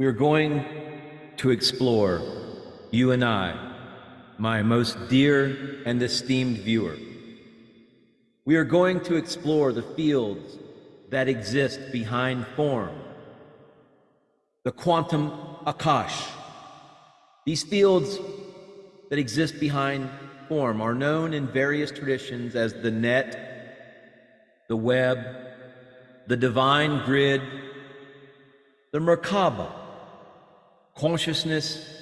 We are going to explore, you and I, my most dear and esteemed viewer. We are going to explore the fields that exist behind form, the quantum akash. These fields that exist behind form are known in various traditions as the net, the web, the divine grid, the Merkaba, consciousness,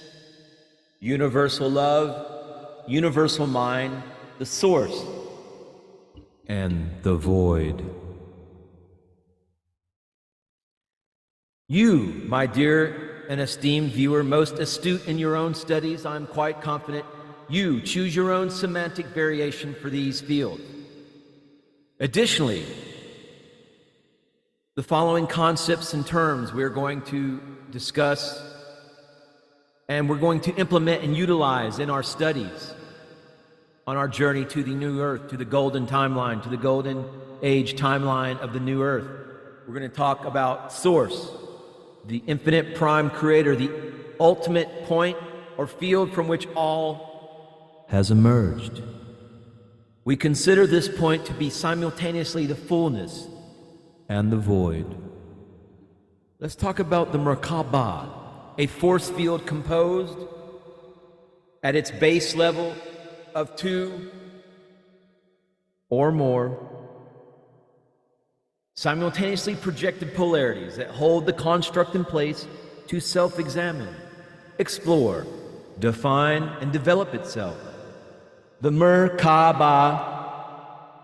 universal love, universal mind, the source, and the void. You, my dear and esteemed viewer, most astute in your own studies, I'm quite confident, you choose your own semantic variation for these fields. Additionally, the following concepts and terms we're going to discuss and we're going to implement and utilize in our studies on our journey to the new earth, to the golden timeline, to the golden age timeline of the new earth. We're going to talk about source, the infinite prime creator, the ultimate point or field from which all has emerged. We consider this point to be simultaneously the fullness and the void. Let's talk about the Merkaba, a force field composed at its base level of two or more simultaneously projected polarities that hold the construct in place to self-examine, explore, define, and develop itself. The Merkaba,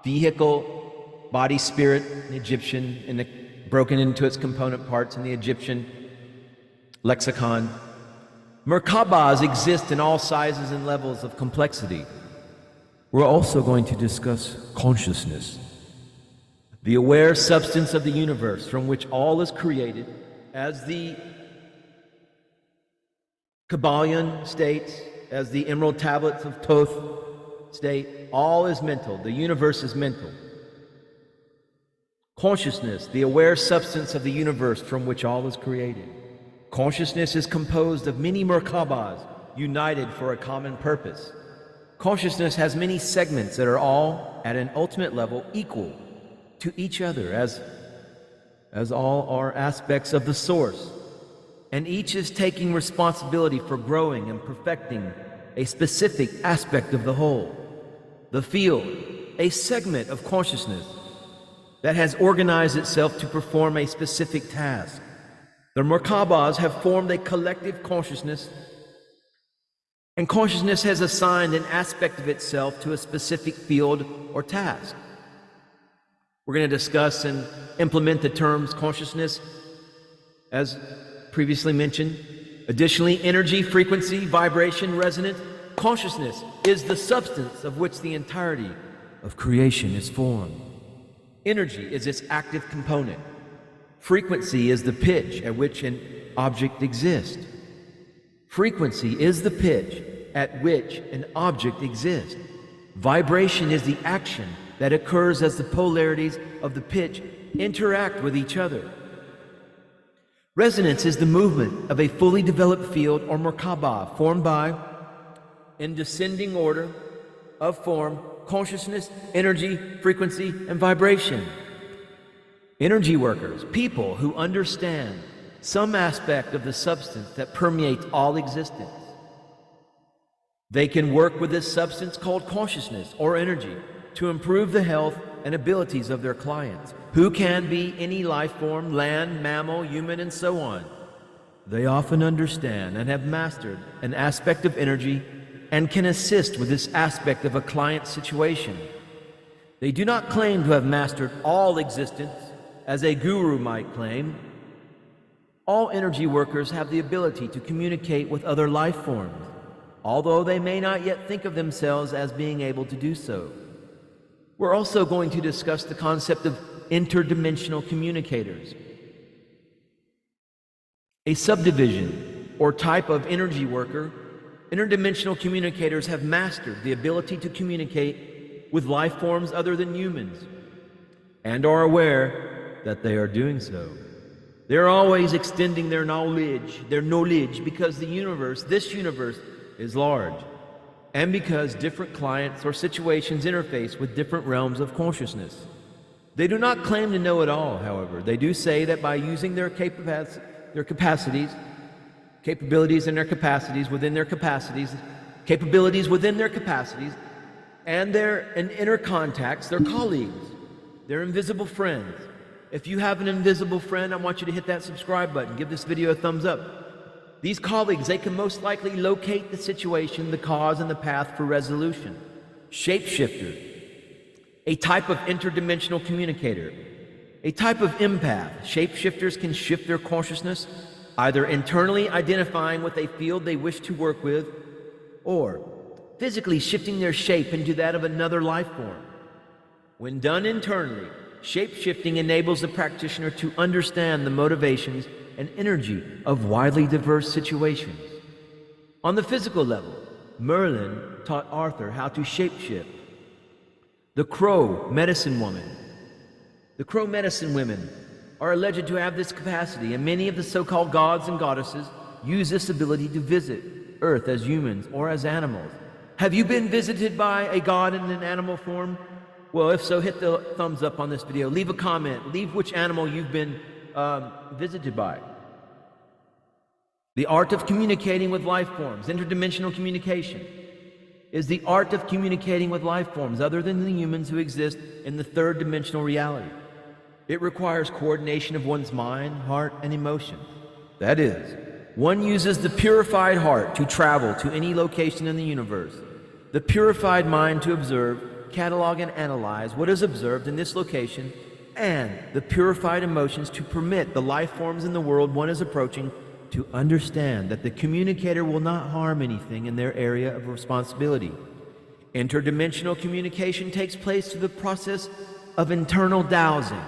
vehicle, body, spirit, in Egyptian, broken into its component parts in the Egyptian lexicon. Merkabas exist in all sizes and levels of complexity. We're also going to discuss consciousness, the aware substance of the universe from which all is created, as the Kabbalion states, as the Emerald Tablets of Thoth state, all is mental, the universe is mental. Consciousness, the aware substance of the universe from which all is created. Consciousness is composed of many Merkabas united for a common purpose. Consciousness has many segments that are all, at an ultimate level, equal to each other, as all are aspects of the source. And each is taking responsibility for growing and perfecting a specific aspect of the whole. The field, a segment of consciousness that has organized itself to perform a specific task. The Merkabas have formed a collective consciousness, and consciousness has assigned an aspect of itself to a specific field or task. We're going to discuss and implement the terms consciousness, as previously mentioned. Additionally, energy, frequency, vibration, resonance. Consciousness is the substance of which the entirety of creation is formed. Energy is its active component. Frequency is the pitch at which an object exists. Frequency is the pitch at which an object exists. Vibration is the action that occurs as the polarities of the pitch interact with each other. Resonance is the movement of a fully developed field or Merkaba formed by, in descending order of form, consciousness, energy, frequency, and vibration. Energy workers, people who understand some aspect of the substance that permeates all existence. They can work with this substance called consciousness or energy to improve the health and abilities of their clients, who can be any life form, land, mammal, human, and so on. They often understand and have mastered an aspect of energy and can assist with this aspect of a client's situation. They do not claim to have mastered all existence, as a guru might claim. All energy workers have the ability to communicate with other life forms, although they may not yet think of themselves as being able to do so. We're also going to discuss the concept of interdimensional communicators, a subdivision or type of energy worker. Interdimensional communicators have mastered the ability to communicate with life forms other than humans and are aware that they are doing so. They're always extending their knowledge, because this universe is large, and because different clients or situations interface with different realms of consciousness. They do not claim to know it all, however. They do say that by using their capabilities within their capacities, and their inner contacts, their colleagues, their invisible friends. If you have an invisible friend, I want you to hit that subscribe button. Give this video a thumbs up. These colleagues, they can most likely locate the situation, the cause, and the path for resolution. Shapeshifter, a type of interdimensional communicator, a type of empath. Shapeshifters can shift their consciousness, either internally identifying with a field they wish to work with, or physically shifting their shape into that of another life form. When done internally, shape-shifting enables the practitioner to understand the motivations and energy of widely diverse situations. On the physical level, Merlin taught Arthur how to shape-shift. The Crow Medicine Woman. The Crow Medicine Women are alleged to have this capacity, and many of the so-called gods and goddesses use this ability to visit Earth as humans or as animals. Have you been visited by a god in an animal form? Well, if so, hit the thumbs up on this video. Leave a comment. Leave which animal you've been visited by. The art of communicating with life forms, interdimensional communication, is the art of communicating with life forms other than the humans who exist in the third dimensional reality. It requires coordination of one's mind, heart, and emotion. That is, one uses the purified heart to travel to any location in the universe, the purified mind to observe, catalog, and analyze what is observed in this location, and the purified emotions to permit the life forms in the world one is approaching to understand that the communicator will not harm anything in their area of responsibility. Interdimensional communication takes place through the process of internal dowsing,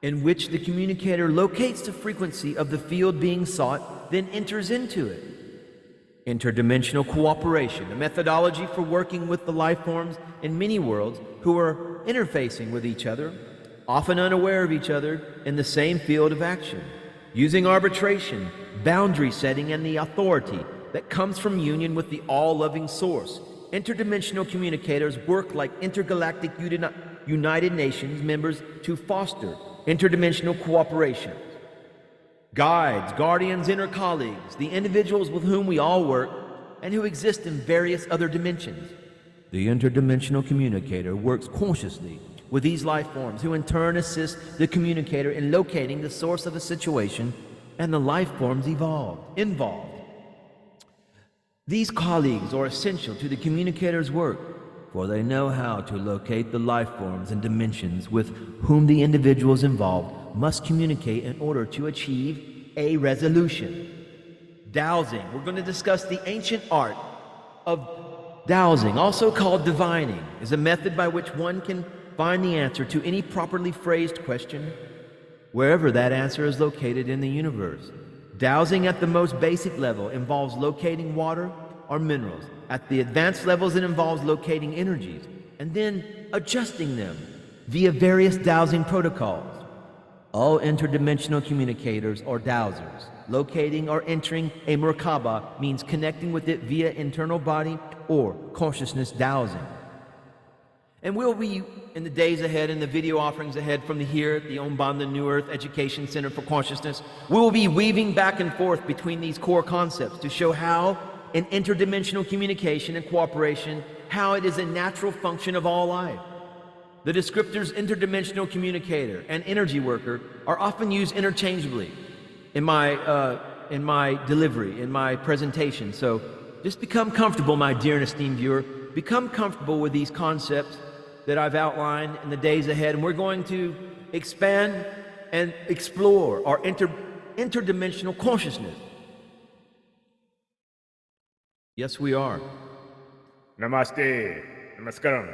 in which the communicator locates the frequency of the field being sought, then enters into it. Interdimensional cooperation, a methodology for working with the life forms in many worlds who are interfacing with each other, often unaware of each other in the same field of action, using arbitration, boundary setting, and the authority that comes from union with the all-loving source. Interdimensional communicators work like intergalactic United Nations members to foster interdimensional cooperation. Guides, guardians, inner colleagues, the individuals with whom we all work and who exist in various other dimensions. The interdimensional communicator works consciously with these life forms, who in turn assist the communicator in locating the source of a situation and the life forms involved. These colleagues are essential to the communicator's work, for they know how to locate the life forms and dimensions with whom the individuals involved must communicate in order to achieve a resolution. Dowsing. We're going to discuss the ancient art of dowsing, also called divining, is a method by which one can find the answer to any properly phrased question, wherever that answer is located in the universe. Dowsing at the most basic level involves locating water or minerals. At the advanced levels, it involves locating energies and then adjusting them via various dowsing protocols. All interdimensional communicators are dowsers. Locating or entering a Merkaba means connecting with it via internal body or consciousness dowsing. And we'll be, in the days ahead, in the video offerings ahead from here at the Ombanda New Earth Education Center for Consciousness, we will be weaving back and forth between these core concepts to show how in interdimensional communication and cooperation, how it is a natural function of all life. The descriptors interdimensional communicator and energy worker are often used interchangeably in my delivery, in my presentation. So just become comfortable, my dear and esteemed viewer. Become comfortable with these concepts that I've outlined in the days ahead, and we're going to expand and explore our interdimensional consciousness. Yes, we are. Namaste. Namaskaram.